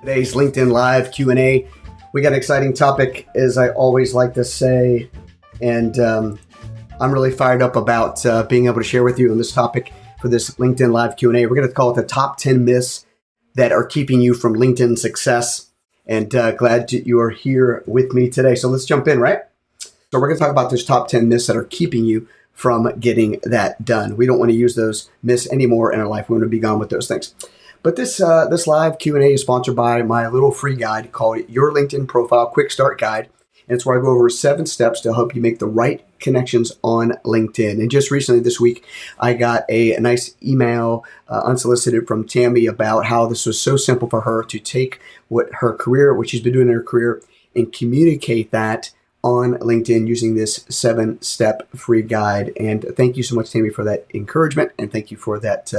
Today's LinkedIn Live Q&A. We got an exciting topic, as I always like to say, and I'm really fired up about being able to share with you on this topic for this LinkedIn Live Q&A. We're going to call it the top 10 myths that are keeping you from LinkedIn success, and glad you are here with me today. So let's jump in, right? So we're going to talk about those top 10 myths that are keeping you from getting that done. We don't want to use those myths anymore in our life. We want to be gone with those things. But this live Q&A is sponsored by my little free guide called Your LinkedIn Profile Quick Start Guide. And it's where I go over 7 steps to help you make the right connections on LinkedIn. And just recently this week, I got a nice email unsolicited from Tammy about how this was so simple for her to take what she's been doing in her career, and communicate that on LinkedIn using this 7-step free guide. And thank you so much, Tammy, for that encouragement. And thank you for that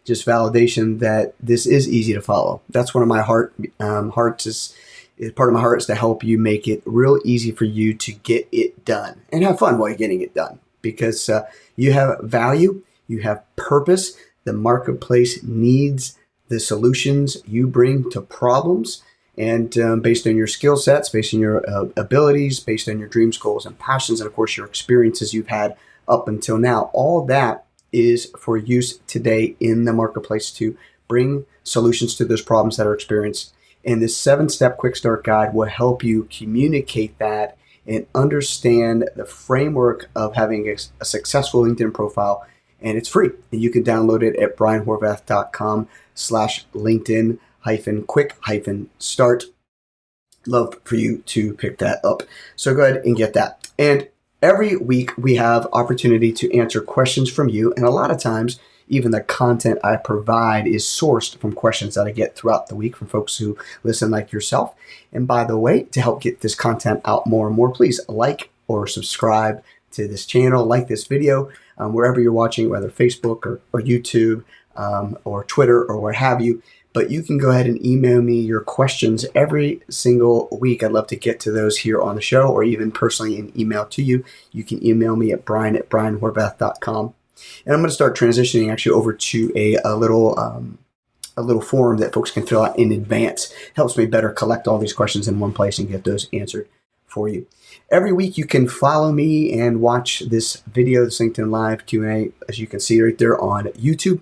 just validation that this is easy to follow. That's one of my part of my heart is to help you make it real easy for you to get it done and have fun while you're getting it done, because you have value, you have purpose. The marketplace needs the solutions you bring to problems, and based on your skill sets, based on your abilities, based on your dreams, goals, and passions, and of course your experiences you've had up until now, all that is for use today in the marketplace to bring solutions to those problems that are experienced. And this 7-step quick start guide will help you communicate that and understand the framework of having a successful LinkedIn profile. And it's free. And you can download it at brianhorvath.com/LinkedIn-quick-start. Love for you to pick that up. So go ahead and get that. And every week we have opportunity to answer questions from you, and a lot of times even the content I provide is sourced from questions that I get throughout the week from folks who listen like yourself. And by the way, to help get this content out more and more, please like or subscribe to this channel, like this video, wherever you're watching, whether Facebook or YouTube or Twitter or what have you. But you can go ahead and email me your questions every single week. I'd love to get to those here on the show, or even personally in email to you. You can email me at brian@brianhorvath.com. And I'm going to start transitioning actually over to a little form that folks can fill out in advance. It helps me better collect all these questions in one place and get those answered for you. Every week you can follow me and watch this video, this LinkedIn Live Q&A, as you can see right there on YouTube.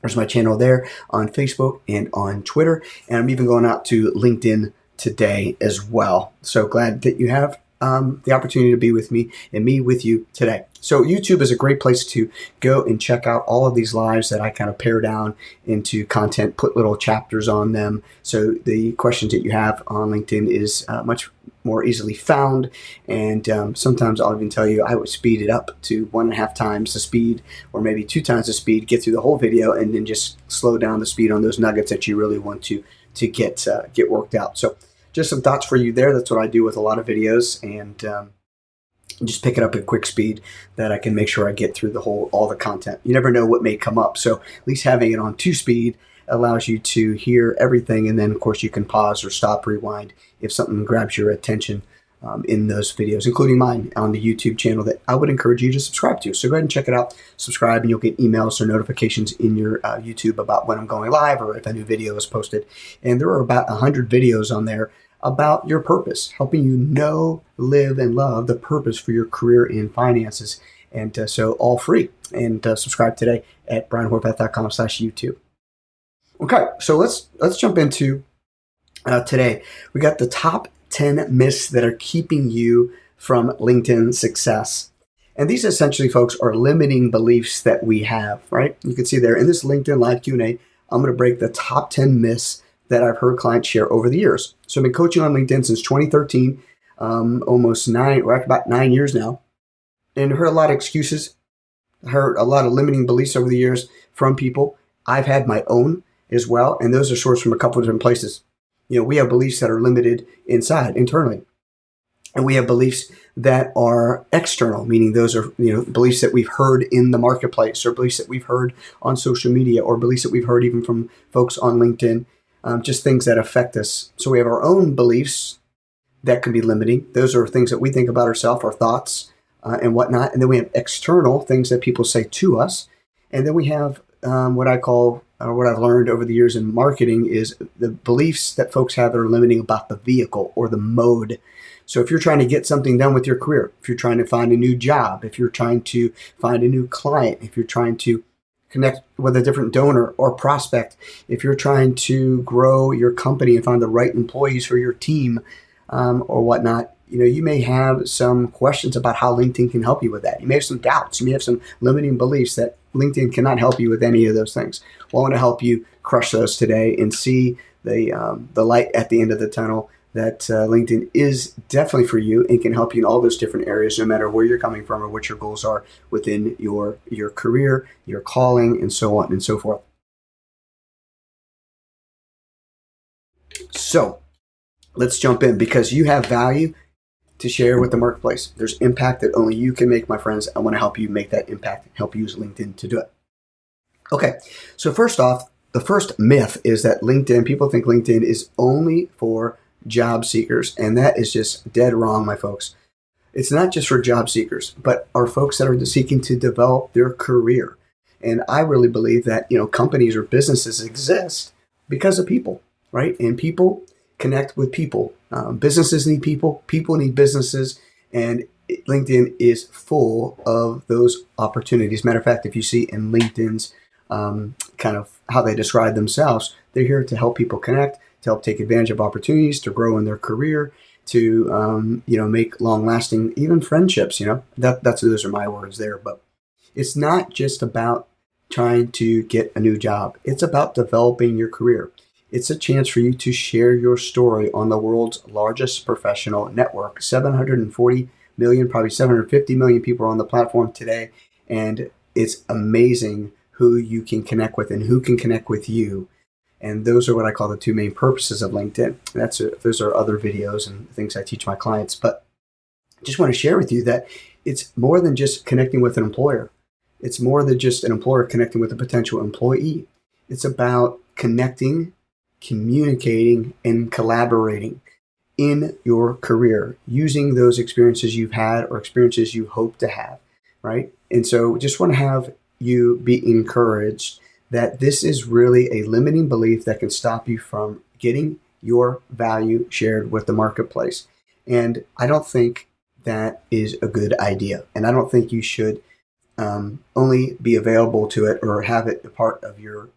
There's my channel there, on Facebook and on Twitter. And I'm even going out to LinkedIn today as well. So glad that you have the opportunity to be with me and me with you today. So YouTube is a great place to go and check out all of these lives that I kind of pare down into content, put little chapters on them. So the questions that you have on LinkedIn is much more easily found. And sometimes I'll even tell you I would speed it up to 1.5 times the speed, or maybe 2 times the speed, get through the whole video, and then just slow down the speed on those nuggets that you really want to get worked out. So just some thoughts for you there. That's what I do with a lot of videos, and just pick it up at quick speed that I can make sure I get through all the content. You never know what may come up. So at least having it on 2 speed allows you to hear everything. And then of course you can pause or stop, rewind if something grabs your attention in those videos, including mine on the YouTube channel that I would encourage you to subscribe to. So go ahead and check it out, subscribe, and you'll get emails or notifications in your YouTube about when I'm going live or if a new video is posted. And there are about 100 videos on there about your purpose, helping you know, live, and love the purpose for your career in finances. And so all free. And subscribe today at brianhorvath.com/YouTube. Okay, so let's jump into today. We got the top 10 myths that are keeping you from LinkedIn success. And these essentially, folks, are limiting beliefs that we have, right? You can see there in this LinkedIn Live Q&A, I'm going to break the top 10 myths that I've heard clients share over the years. So I've been coaching on LinkedIn since 2013, about 9 years now, and heard a lot of excuses, heard a lot of limiting beliefs over the years from people. I've had my own as well, and those are sourced from a couple of different places. You know, we have beliefs that are limited internally, and we have beliefs that are external, meaning those are, beliefs that we've heard in the marketplace, or beliefs that we've heard on social media, or beliefs that we've heard even from folks on LinkedIn. Just things that affect us. So we have our own beliefs that can be limiting. Those are things that we think about ourselves, our thoughts and whatnot. And then we have external things that people say to us. And then we have what I call, or what I've learned over the years in marketing, is the beliefs that folks have that are limiting about the vehicle or the mode. So if you're trying to get something done with your career, if you're trying to find a new job, if you're trying to find a new client, if you're trying to connect with a different donor or prospect, if you're trying to grow your company and find the right employees for your team, or whatnot, you may have some questions about how LinkedIn can help you with that. You may have some doubts. You may have some limiting beliefs that LinkedIn cannot help you with any of those things. Well, I want to help you crush those today and see the light at the end of the tunnel, that LinkedIn is definitely for you and can help you in all those different areas, no matter where you're coming from or what your goals are within your career, your calling, and so on and so forth. So let's jump in, because you have value to share with the marketplace. There's impact that only you can make, my friends. I want to help you make that impact, help use LinkedIn to do it. Okay, so first off, the first myth is that people think LinkedIn is only for job seekers, and that is just dead wrong, my folks. It's not just for job seekers, but are folks that are seeking to develop their career. And I really believe that, companies or businesses exist because of people, right? And people connect with people. Businesses need people. People need businesses. And LinkedIn is full of those opportunities. Matter of fact, if you see in LinkedIn's kind of how they describe themselves, they're here to help people connect, to help take advantage of opportunities, to grow in their career, to make long-lasting even friendships. Those are my words there. But it's not just about trying to get a new job. It's about developing your career. It's a chance for you to share your story on the world's largest professional network. 740 million, probably 750 million people are on the platform today, and it's amazing who you can connect with and who can connect with you. And those are what I call the two main purposes of LinkedIn. Those are other videos and things I teach my clients. But I just want to share with you that it's more than just connecting with an employer. It's more than just an employer connecting with a potential employee. It's about connecting, communicating, and collaborating in your career using those experiences you've had or experiences you hope to have, right? And so just want to have you be encouraged that this is really a limiting belief that can stop you from getting your value shared with the marketplace. And I don't think that is a good idea. And I don't think you should only be available to it or have it a part of your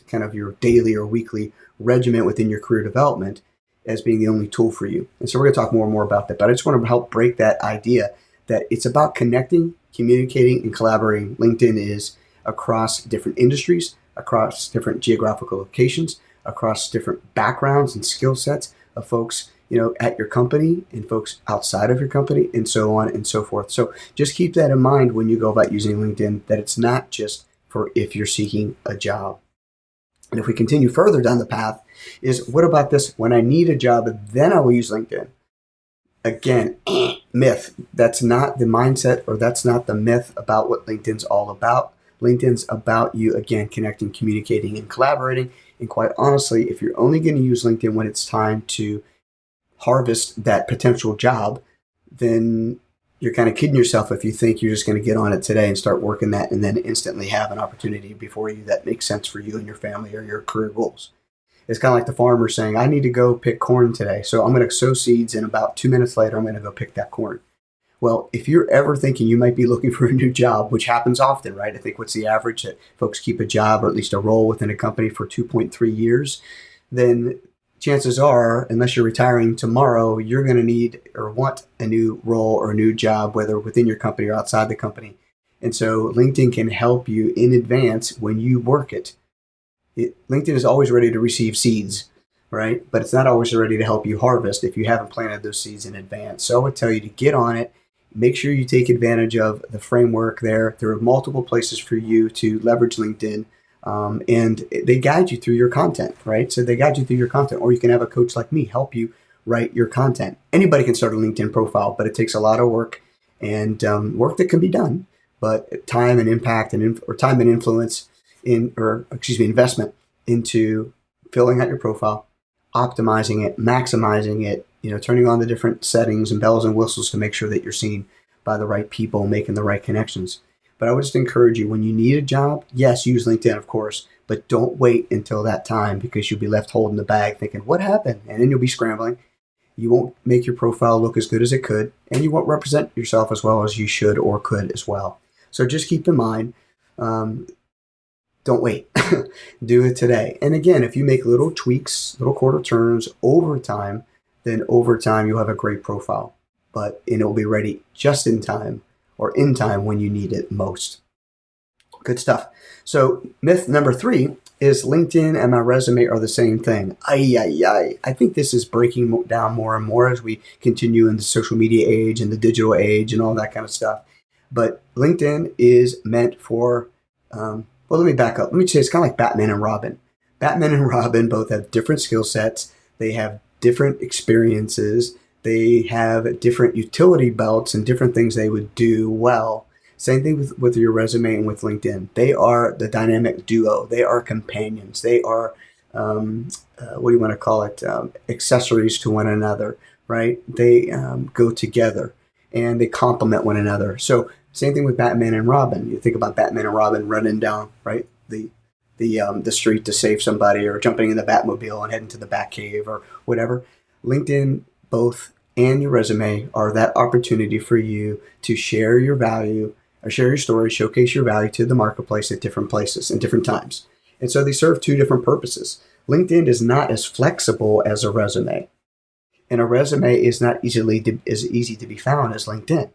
kind of your daily or weekly regimen within your career development as being the only tool for you. And so we're going to talk more and more about that. But I just want to help break that idea that it's about connecting, communicating, and collaborating. LinkedIn is across different industries, across different geographical locations, across different backgrounds and skill sets of folks, at your company and folks outside of your company, and so on and so forth. So just keep that in mind when you go about using LinkedIn, that it's not just for if you're seeking a job. And if we continue further down the path, is what about this? When I need a job, then I will use LinkedIn. Again, myth. That's not the mindset, or that's not the myth about what LinkedIn's all about. LinkedIn's about you, again, connecting, communicating, and collaborating. And quite honestly, if you're only going to use LinkedIn when it's time to harvest that potential job, then you're kind of kidding yourself if you think you're just going to get on it today and start working that and then instantly have an opportunity before you that makes sense for you and your family or your career goals. It's kind of like the farmer saying, I need to go pick corn today, so I'm going to sow seeds, and about 2 minutes later, I'm going to go pick that corn. Well, if you're ever thinking you might be looking for a new job, which happens often, right? I think what's the average that folks keep a job or at least a role within a company for 2.3 years, then chances are, unless you're retiring tomorrow, you're going to need or want a new role or a new job, whether within your company or outside the company. And so LinkedIn can help you in advance when you work it. LinkedIn is always ready to receive seeds, right? But it's not always ready to help you harvest if you haven't planted those seeds in advance. So I would tell you to get on it. Make sure you take advantage of the framework there. There are multiple places for you to leverage LinkedIn. And they guide you through your content, right? So they guide you through your content, or you can have a coach like me help you write your content. Anybody can start a LinkedIn profile, but it takes a lot of work and work that can be done, but time and impact or time and influence investment into filling out your profile, optimizing it, maximizing it, turning on the different settings and bells and whistles to make sure that you're seen by the right people, making the right connections. But I would just encourage you, when you need a job, yes, use LinkedIn, of course, but don't wait until that time, because you'll be left holding the bag thinking, what happened? And then you'll be scrambling. You won't make your profile look as good as it could, and you won't represent yourself as well as you should or could as well. So just keep in mind, um, don't wait. Do it today. And again, if you make little tweaks, little quarter turns over time, then over time you'll have a great profile. But it'll be ready just in time, or in time when you need it most. Good stuff. So myth number 3 is LinkedIn and my resume are the same thing. I think this is breaking down more and more as we continue in the social media age and the digital age and all that kind of stuff. But LinkedIn is meant for, well, let me back up. Let me say it's kind of like Batman and Robin. Batman and Robin both have different skill sets. They have different experiences. They have different utility belts and different things they would do well. Same thing with your resume and with LinkedIn. They are the dynamic duo. They are companions. They are, what do you want to call it, accessories to one another, right? They go together and they complement one another. So same thing with Batman and Robin. You think about Batman and Robin running down, right, the street to save somebody, or jumping in the Batmobile and heading to the Batcave or whatever. LinkedIn, both, and your resume are that opportunity for you to share your value, or share your story, showcase your value to the marketplace at different places and different times. And so they serve two different purposes. LinkedIn is not as flexible as a resume, and a resume is not as easy to be found as LinkedIn.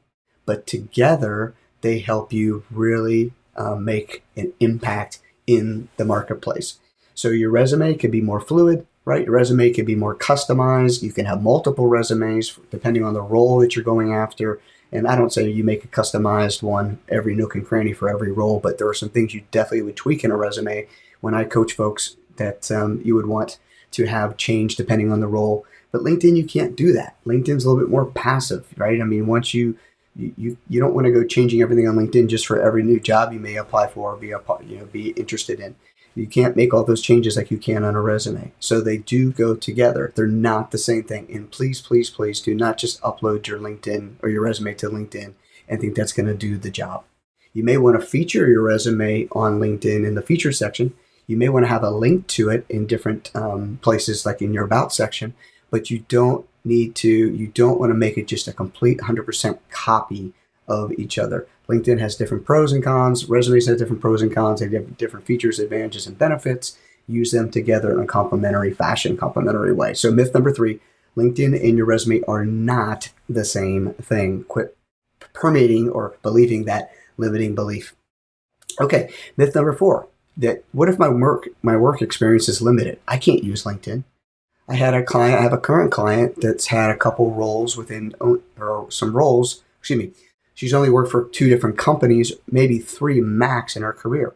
But together, they help you really make an impact in the marketplace. So your resume can be more fluid, right? Your resume can be more customized. You can have multiple resumes depending on the role that you're going after. And I don't say you make a customized one every nook and cranny for every role, but there are some things you definitely would tweak in a resume when I coach folks that you would want to have change depending on the role. But LinkedIn, you can't do that. LinkedIn's a little bit more passive, right? I mean, once you don't want to go changing everything on LinkedIn just for every new job you may apply for or be interested in. You can't make all those changes like you can on a resume. So they do go together. They're not the same thing. And please, please, please do not just upload your LinkedIn or your resume to LinkedIn and think that's going to do the job. You may want to feature your resume on LinkedIn in the feature section. You may want to have a link to it in different places, like in your about section, but you don't want to make it just a complete 100% copy of each other. LinkedIn has different pros and cons. Resumes have different pros and cons. They have different features, advantages, and benefits. Use them together in a complementary fashion, complementary way. So myth number 3, LinkedIn and your resume are not the same thing. Quit permeating or believing that limiting belief. Okay, myth number 4, that what if my work experience is limited? I can't use LinkedIn. I have a current client that's had a couple roles she's only worked for 2 different companies, maybe 3 max in her career.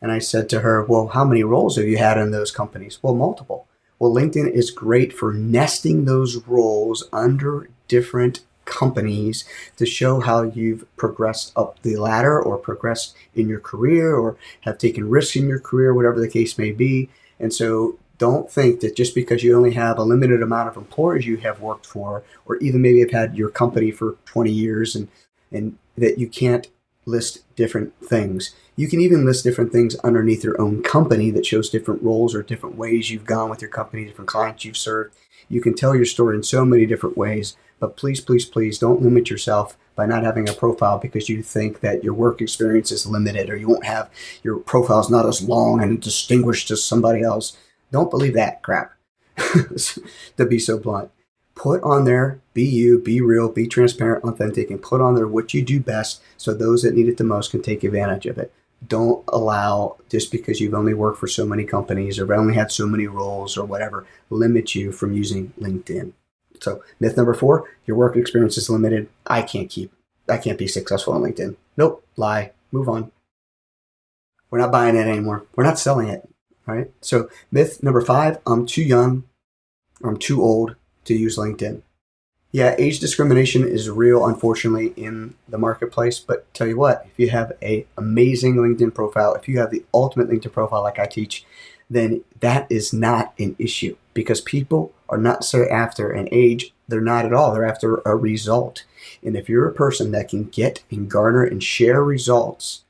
And I said to her, well, how many roles have you had in those companies? Well, multiple. Well, LinkedIn is great for nesting those roles under different companies to show how you've progressed up the ladder or progressed in your career or have taken risks in your career, whatever the case may be. And so don't think that just because you only have a limited amount of employers you have worked for, or even maybe have had your company for 20 years and that you can't list different things. You can even list different things underneath your own company that shows different roles or different ways you've gone with your company, different clients you've served. You can tell your story in so many different ways, but please, please, please don't limit yourself by not having a profile because you think that your work experience is limited, or your profile is not as long and distinguished as somebody else. Don't believe that crap, to be so blunt. Put on there, be you, be real, be transparent, authentic, and put on there what you do best so those that need it the most can take advantage of it. Don't allow, just because you've only worked for so many companies or only had so many roles or whatever, limit you from using LinkedIn. So myth number 4, your work experience is limited. I can't be successful on LinkedIn. Nope, lie, move on. We're not buying it anymore. We're not selling it, right? So myth number 5, I'm too young or I'm too old to use LinkedIn. Yeah, age discrimination is real, unfortunately, in the marketplace. But tell you what, if you have an amazing LinkedIn profile, if you have the ultimate LinkedIn profile like I teach, then that is not an issue, because people are not so after an age. They're not at all. They're after a result. And if you're a person that can get and garner and share results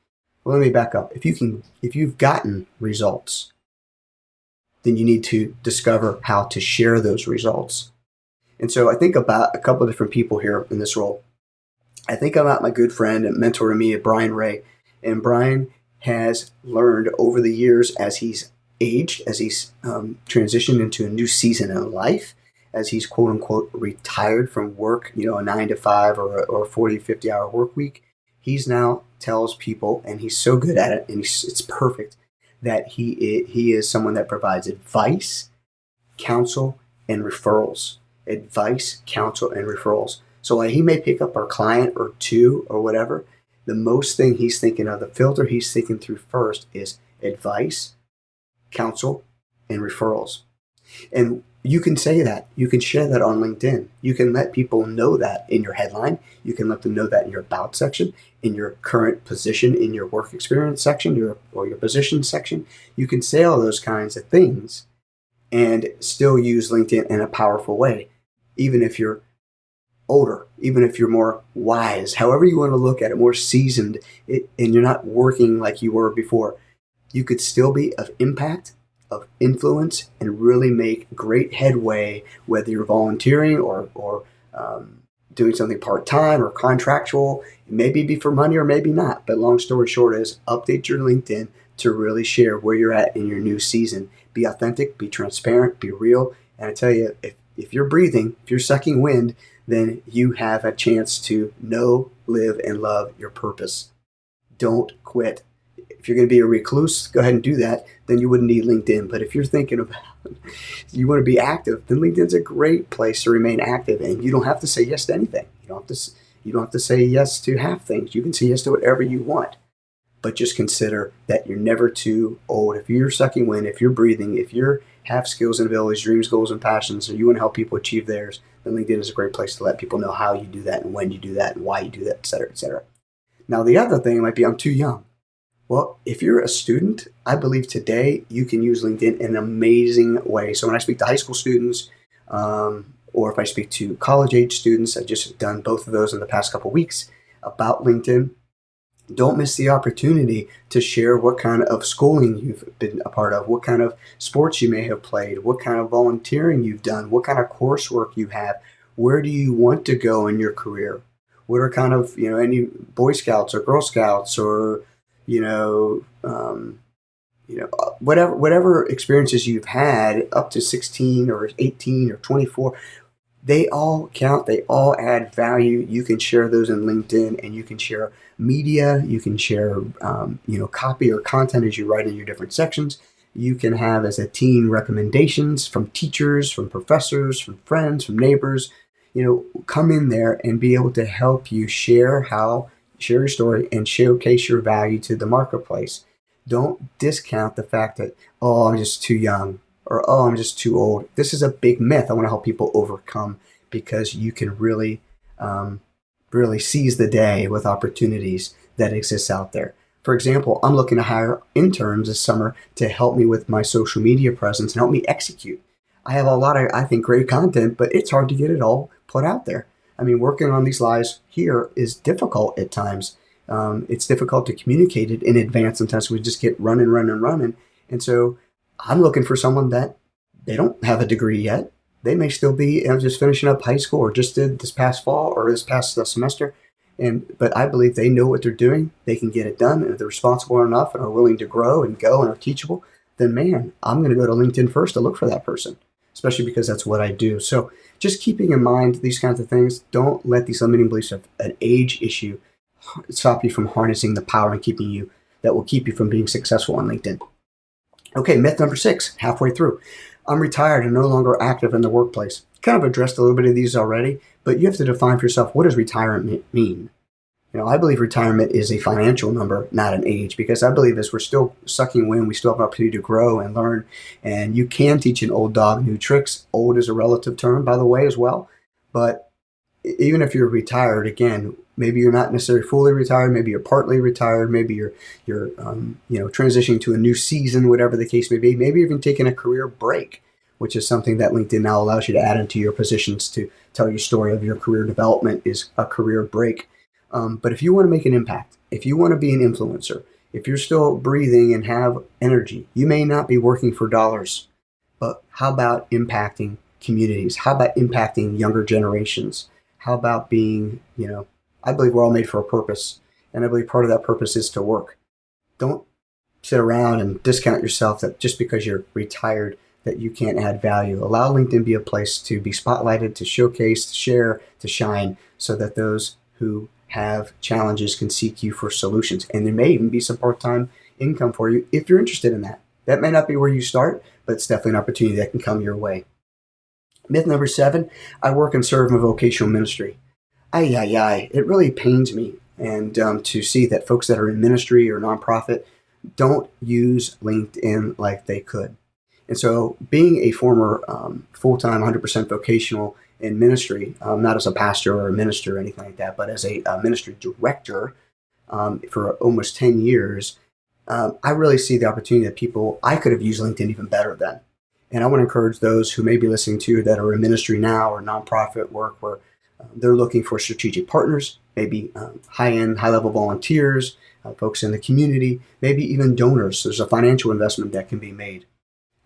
Well, let me back up. If you've gotten results, then you need to discover how to share those results. And so I think about a couple of different people here in this role. I think about my good friend and mentor to me, Brian Ray. And Brian has learned over the years as he's aged, as he's transitioned into a new season in life, as he's quote unquote retired from work, a 9 to 5 or a 40, 50-hour work week. He's now tells people, and he's so good at it, and it's perfect, that he is someone that provides advice, counsel, and referrals. Advice, counsel, and referrals. So while he may pick up our client or two or whatever, the most thing he's thinking of, the filter he's thinking through first is advice, counsel, and referrals. And you can say that. You can share that on LinkedIn. You can let people know that in your headline. You can let them know that in your about section, in your current position, in your work experience section, or your position section. You can say all those kinds of things and still use LinkedIn in a powerful way, even if you're older, even if you're more wise, however you want to look at it, more seasoned, and you're not working like you were before. You could still be of impact, of influence, and really make great headway, whether you're volunteering or doing something part-time or contractual. It maybe be for money or maybe not. But long story short is update your LinkedIn to really share where you're at in your new season. Be authentic, be transparent, be real. And I tell you, if you're breathing, if you're sucking wind, then you have a chance to know, live, and love your purpose. Don't quit. If you're going to be a recluse, go ahead and do that. Then you wouldn't need LinkedIn. But if you're thinking about you want to be active, then LinkedIn's a great place to remain active. And you don't have to say yes to anything. You don't have to say yes to half things. You can say yes to whatever you want. But just consider that you're never too old. If you're sucking wind, if you're breathing, if you have skills and abilities, dreams, goals, and passions, or you want to help people achieve theirs, then LinkedIn is a great place to let people know how you do that and when you do that and why you do that, et cetera, et cetera. Now, the other thing might be I'm too young. Well, if you're a student, I believe today you can use LinkedIn in an amazing way. So when I speak to high school students, or if I speak to college-age students, I've just done both of those in the past couple of weeks about LinkedIn. Don't miss the opportunity to share what kind of schooling you've been a part of, what kind of sports you may have played, what kind of volunteering you've done, what kind of coursework you have, where do you want to go in your career, what are kind of, any Boy Scouts or Girl Scouts or, whatever experiences you've had up to 16 or 18 or 24, they all count. They all add value. You can share those in LinkedIn, and you can share media. You can share, copy or content as you write in your different sections. You can have as a team recommendations from teachers, from professors, from friends, from neighbors. Come in there and be able to help you share your story and showcase your value to the marketplace. Don't discount the fact that, I'm just too young, or, I'm just too old. This is a big myth I want to help people overcome, because you can really, really seize the day with opportunities that exist out there. For example, I'm looking to hire interns this summer to help me with my social media presence and help me execute. I have a lot of, I think, great content, but it's hard to get it all put out there. I mean, working on these lives here is difficult at times. It's difficult to communicate it in advance. Sometimes we just get running. And so I'm looking for someone that they don't have a degree yet. They may still be just finishing up high school or just did this past fall or this past semester. But I believe they know what they're doing. They can get it done. And if they're responsible enough and are willing to grow and go and are teachable, then man, I'm going to go to LinkedIn first to look for that person, especially because that's what I do. So just keeping in mind these kinds of things, don't let these limiting beliefs of an age issue stop you from harnessing the power and that will keep you from being successful on LinkedIn. Okay, myth number 6, halfway through. I'm retired and no longer active in the workplace. Kind of addressed a little bit of these already, but you have to define for yourself, what does retirement mean? I believe retirement is a financial number, not an age, because I believe as we're still sucking wind, we still have an opportunity to grow and learn. And you can teach an old dog new tricks. Old is a relative term, by the way, as well. But even if you're retired, again, maybe you're not necessarily fully retired, maybe you're partly retired, maybe you're transitioning to a new season, whatever the case may be. Maybe you're even taking a career break, which is something that LinkedIn now allows you to add into your positions to tell your story of your career development is a career break. But if you want to make an impact, if you want to be an influencer, If you're still breathing and have energy, you may not be working for dollars, but how about impacting communities? How about impacting younger generations? How about being, I believe we're all made for a purpose. And I believe part of that purpose is to work. Don't sit around and discount yourself that just because you're retired that you can't add value. Allow LinkedIn to be a place to be spotlighted, to showcase, to share, to shine, so that those who have challenges can seek you for solutions. And there may even be some part-time income for you if you're interested in that. That may not be where you start, but it's definitely an opportunity that can come your way. Myth number 7, I work and serve in a vocational ministry. It really pains me and to see that folks that are in ministry or nonprofit don't use LinkedIn like they could. And so being a former full-time 100% vocational in ministry, not as a pastor or a minister or anything like that, but as a ministry director for almost 10 years, I really see the opportunity that I could have used LinkedIn even better then. And I want to encourage those who may be listening to that are in ministry now or nonprofit work where they're looking for strategic partners, maybe high-end, high-level volunteers, folks in the community, maybe even donors. There's a financial investment that can be made.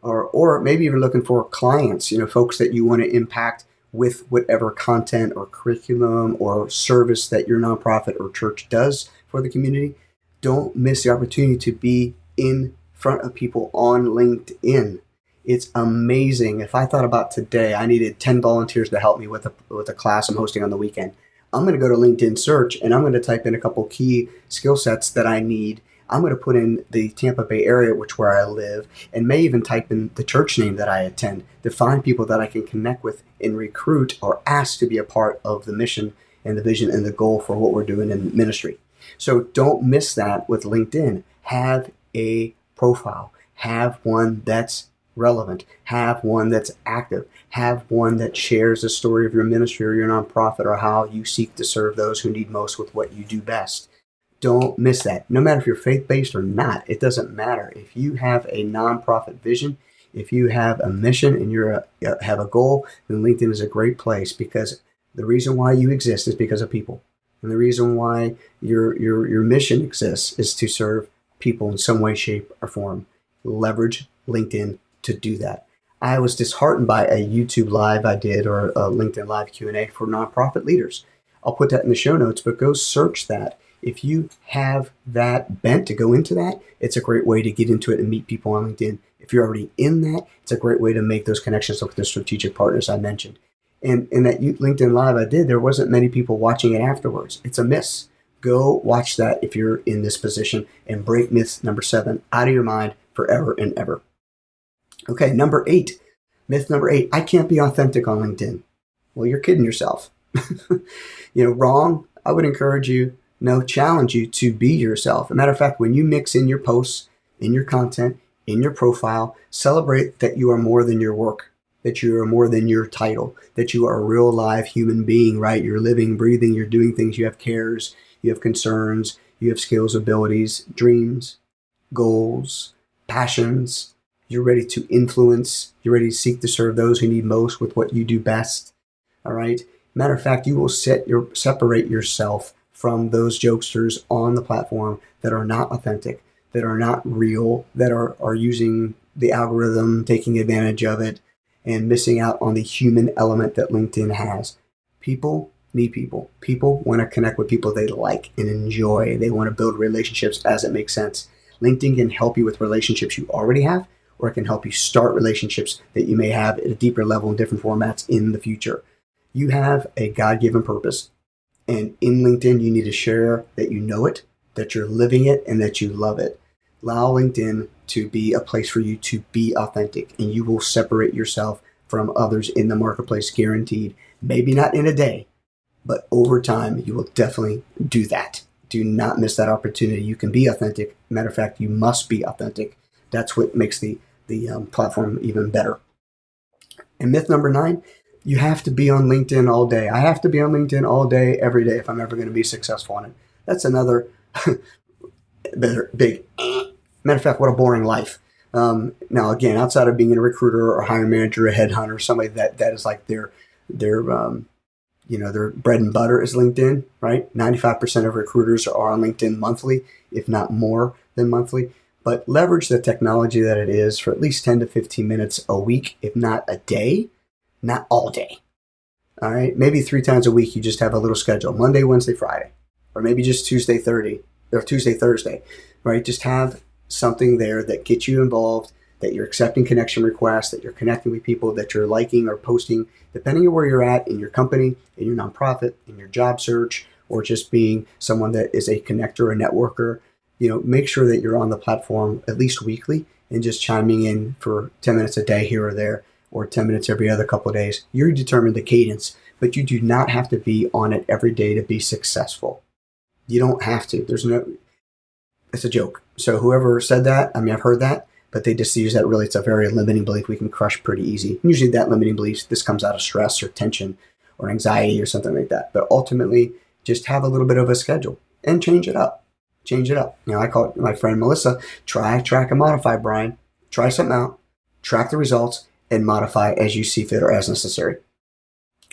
Or maybe even looking for clients, folks that you want to impact with whatever content or curriculum or service that your nonprofit or church does for the community. Don't miss the opportunity to be in front of people on LinkedIn. It's amazing. If I thought about today, I needed 10 volunteers to help me with a class I'm hosting on the weekend. I'm going to go to LinkedIn search and I'm going to type in a couple key skill sets that I need. I'm going to put in the Tampa Bay area, where I live, and may even type in the church name that I attend to find people that I can connect with and recruit or ask to be a part of the mission and the vision and the goal for what we're doing in ministry. So don't miss that with LinkedIn. Have a profile. Have one that's relevant. Have one that's active. Have one that shares the story of your ministry or your nonprofit or how you seek to serve those who need most with what you do best. Don't miss that. No matter if you're faith-based or not, it doesn't matter. If you have a nonprofit vision, if you have a mission and you have a goal, then LinkedIn is a great place, because the reason why you exist is because of people. And the reason why your mission exists is to serve people in some way, shape, or form. Leverage LinkedIn to do that. I was disheartened by a YouTube live I did, or a LinkedIn live Q&A for nonprofit leaders. I'll put that in the show notes, but go search that. If you have that bent to go into that, it's a great way to get into it and meet people on LinkedIn. If you're already in that, it's a great way to make those connections with the strategic partners I mentioned. And in that LinkedIn Live I did, there wasn't many people watching it afterwards. It's a miss. Go watch that if you're in this position and break myth number 7 out of your mind forever and ever. Okay, myth number 8, I can't be authentic on LinkedIn. Well, you're kidding yourself. Wrong. I would encourage you, challenge you to be yourself. As a matter of fact, when you mix in your posts, in your content, in your profile, celebrate that you are more than your work, that you are more than your title, that you are a real live human being, right? You're living, breathing, you're doing things, you have cares, you have concerns, you have skills, abilities, dreams, goals, passions. You're ready to influence, you're ready to seek to serve those who need most with what you do best, all right? Matter of fact, you will separate yourself from those jokesters on the platform that are not authentic, that are not real, that are using the algorithm, taking advantage of it, and missing out on the human element that LinkedIn has. People need people. People want to connect with people they like and enjoy. They want to build relationships as it makes sense. LinkedIn can help you with relationships you already have, or it can help you start relationships that you may have at a deeper level in different formats in the future. You have a God-given purpose. And in LinkedIn, you need to share that you know it, that you're living it, and that you love it. Allow LinkedIn to be a place for you to be authentic, and you will separate yourself from others in the marketplace, guaranteed. Maybe not in a day, but over time, you will definitely do that. Do not miss that opportunity. You can be authentic. Matter of fact, you must be authentic. That's what makes the platform even better. And myth number 9, you have to be on LinkedIn all day. I have to be on LinkedIn all day, every day, if I'm ever going to be successful on it. That's another big. Matter of fact, what a boring life. Now, again, outside of being a recruiter or hiring manager, a headhunter, somebody that is like their their bread and butter is LinkedIn, right? 95% of recruiters are on LinkedIn monthly, if not more than monthly. But leverage the technology that it is for at least 10 to 15 minutes a week, if not a day, not all day. All right. Maybe 3 times a week, you just have a little schedule: Monday, Wednesday, Friday, or maybe just Tuesday, Thursday, right? Just have something there that gets you involved, that you're accepting connection requests, that you're connecting with people, that you're liking or posting, depending on where you're at in your company, in your nonprofit, in your job search, or just being someone that is a connector, a networker. Make sure that you're on the platform at least weekly and just chiming in for 10 minutes a day here or there, or 10 minutes every other couple of days. You determine the cadence, but you do not have to be on it every day to be successful. You don't have to. It's a joke. So whoever said that, I've heard that, but they just use that. Really, it's a very limiting belief we can crush pretty easy. Usually that limiting belief, this comes out of stress or tension or anxiety or something like that. But ultimately, just have a little bit of a schedule and change it up. I call it, my friend Melissa, try, track, and modify, Brian. Try something out, track the results, and modify as you see fit or as necessary.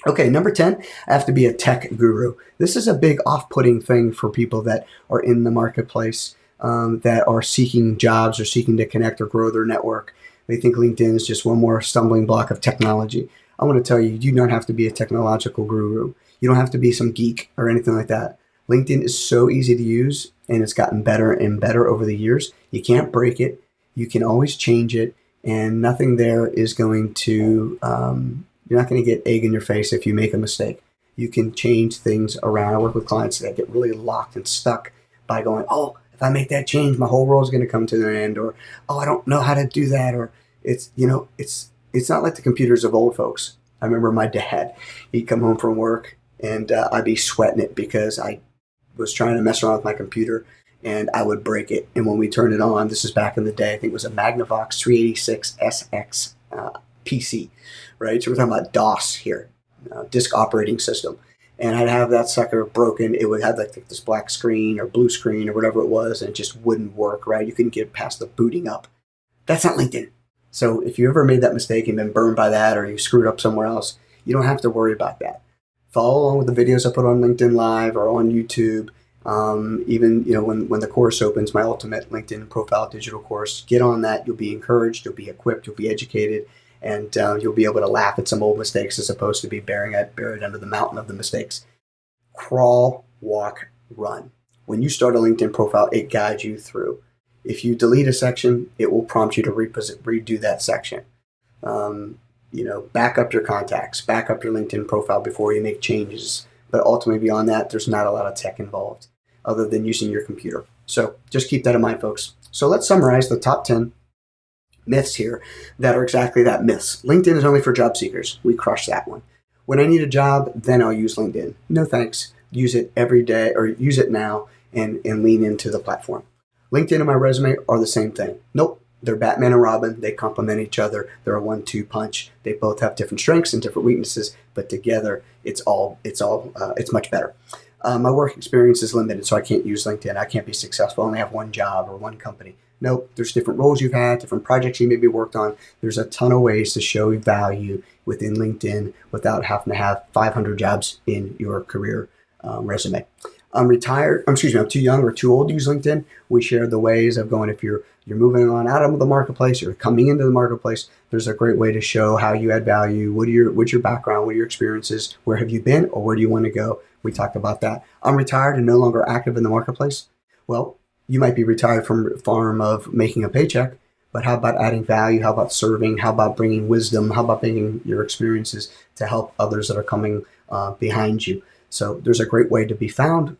Okay, number 10, I have to be a tech guru. This is a big off-putting thing for people that are in the marketplace, that are seeking jobs or seeking to connect or grow their network. They think LinkedIn is just one more stumbling block of technology. I want to tell you, you do not have to be a technological guru. You don't have to be some geek or anything like that. LinkedIn is so easy to use, and it's gotten better and better over the years. You can't break it. You can always change it, and nothing there is going to, you're not going to get egg in your face if you make a mistake. You can change things around. I work with clients that get really locked and stuck by going, oh, if I make that change, my whole world's going to come to an end, or, oh, I don't know how to do that. Or it's not like the computers of old folks. I remember my dad, he'd come home from work and I'd be sweating it because I was trying to mess around with my computer and I would break it. And when we turned it on, this is back in the day, I think it was a Magnavox 386 SX PC, right? So we're talking about DOS here, disk operating system. And I'd have that sucker broken. It would have like this black screen or blue screen or whatever it was, and it just wouldn't work, right? You couldn't get past the booting up. That's not LinkedIn. So if you ever made that mistake and been burned by that, or you screwed up somewhere else, you don't have to worry about that. Follow along with the videos I put on LinkedIn Live or on YouTube. Even when the course opens, my ultimate LinkedIn profile digital course, get on that. You'll be encouraged, you'll be equipped, you'll be educated, and you'll be able to laugh at some old mistakes as opposed to be buried under the mountain of the mistakes. Crawl, walk, run. When you start a LinkedIn profile, it guides you through. If you delete a section, it will prompt you to redo that section. Back up your contacts, back up your LinkedIn profile before you make changes. But ultimately, beyond that, there's not a lot of tech involved other than using your computer. So just keep that in mind, folks. So let's summarize the top 10 myths here that are exactly that, myths. LinkedIn is only for job seekers. We crushed that one. When I need a job, then I'll use LinkedIn. No thanks. Use it every day, or use it now and lean into the platform. LinkedIn and my resume are the same thing. Nope. They're Batman and Robin. They complement each other. They're a 1-2 punch. They both have different strengths and different weaknesses, but together it's much better. My work experience is limited, so I can't use LinkedIn. I can't be successful. I only have one job or one company. Nope. There's different roles you've had, different projects you maybe worked on. There's a ton of ways to show value within LinkedIn without having to have 500 jobs in your career resume. I'm too young or too old to use LinkedIn. We share the ways of going, if you're moving on out of the marketplace, you're coming into the marketplace, there's a great way to show how you add value. What's your background? What are your experiences? Where have you been, or where do you want to go? We talked about that. I'm retired and no longer active in the marketplace. Well, you might be retired from the farm of making a paycheck, but how about adding value? How about serving? How about bringing wisdom? How about bringing your experiences to help others that are coming behind you? So there's a great way to be found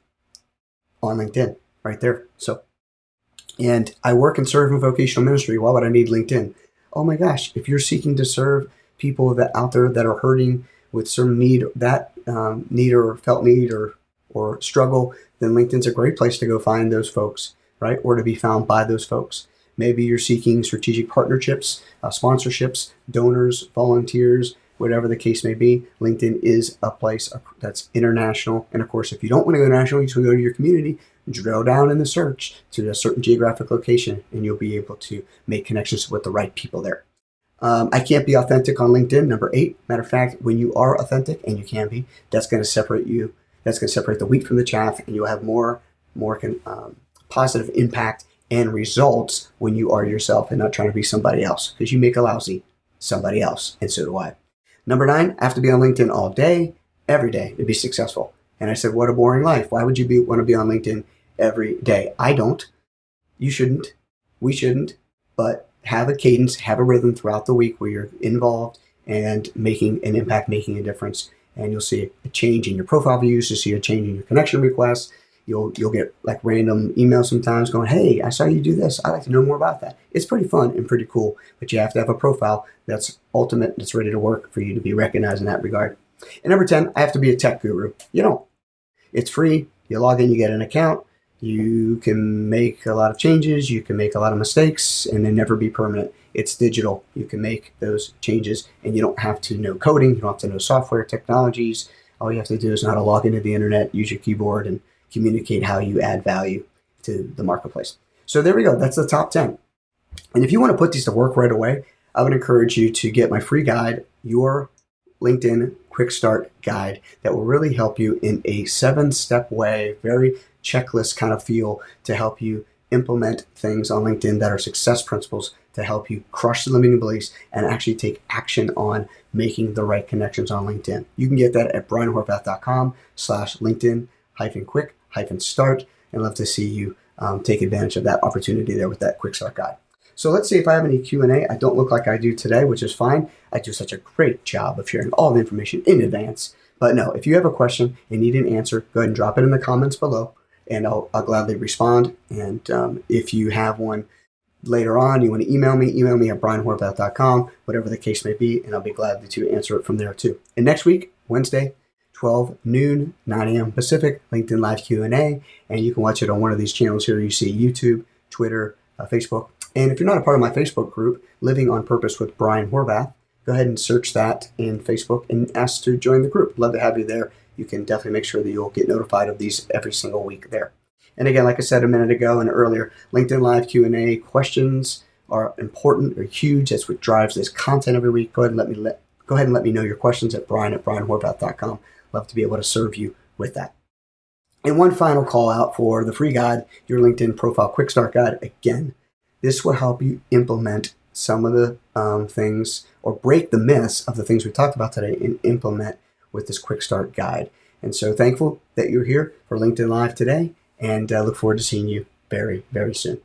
on LinkedIn right there. And I work and serve in vocational ministry. Why would I need LinkedIn? Oh my gosh, if you're seeking to serve people that out there that are hurting with some need, need or felt need or struggle, then LinkedIn's a great place to go find those folks, right? Or to be found by those folks. Maybe you're seeking strategic partnerships, sponsorships, donors, volunteers, whatever the case may be. LinkedIn is a place that's international. And of course, if you don't want to go national, you just go to your community, drill down in the search to a certain geographic location, and you'll be able to make connections with the right people there. I can't be authentic on LinkedIn. Number 8. Matter of fact, when you are authentic, and you can be, that's going to separate you. That's going to separate the wheat from the chaff, and you'll have more positive impact and results when you are yourself and not trying to be somebody else, because you make a lousy somebody else, and so do I. Number 9, I have to be on LinkedIn all day, every day to be successful. And I said, what a boring life. Why would you want to be on LinkedIn every day? I don't. You shouldn't. We shouldn't. But have a cadence, have a rhythm throughout the week where you're involved and making an impact, making a difference. And you'll see a change in your profile views. You'll see a change in your connection requests. You'll get like random emails sometimes going, hey, I saw you do this. I'd like to know more about that. It's pretty fun and pretty cool, but you have to have a profile that's ultimate, that's ready to work for you to be recognized in that regard. And number 10, I have to be a tech guru. You don't. It's free. You log in, you get an account. You can make a lot of changes. You can make a lot of mistakes and they never be permanent. It's digital. You can make those changes and you don't have to know coding. You don't have to know software technologies. All you have to do is know how to log into the internet, use your keyboard, and communicate how you add value to the marketplace. So there we go. That's the top 10. And if you want to put these to work right away, I would encourage you to get my free guide, Your LinkedIn Quick Start Guide, that will really help you in a 7-step way, very checklist kind of feel, to help you implement things on LinkedIn that are success principles to help you crush the limiting beliefs and actually take action on making the right connections on LinkedIn. You can get that at brianhorvath.com/LinkedIn-quick-start, and love to see you take advantage of that opportunity there with that Quick Start Guide. So let's see if I have any Q&A. I don't look like I do today, which is fine. I do such a great job of sharing all the information in advance. But no, if you have a question and need an answer, go ahead and drop it in the comments below, and I'll gladly respond. And if you have one later on, you want to email me at brianhorvath.com, whatever the case may be, and I'll be glad to answer it from there too. And next week, Wednesday, 12 noon, 9 a.m. Pacific, LinkedIn Live Q&A, and you can watch it on one of these channels here. You see YouTube, Twitter, Facebook. And if you're not a part of my Facebook group, Living on Purpose with Brian Horvath, go ahead and search that in Facebook and ask to join the group. Love to have you there. You can definitely make sure that you'll get notified of these every single week there. And again, like I said a minute ago and earlier, LinkedIn Live Q&A questions are important or huge. That's what drives this content every week. Go ahead and let me know your questions at brianhorvath.com. Love to be able to serve you with that. And one final call out for the free guide, Your LinkedIn Profile Quick Start Guide. Again, this will help you implement some of the things, or break the myths of the things we talked about today, and implement with this Quick Start Guide. And so thankful that you're here for LinkedIn Live today, and look forward to seeing you very, very soon.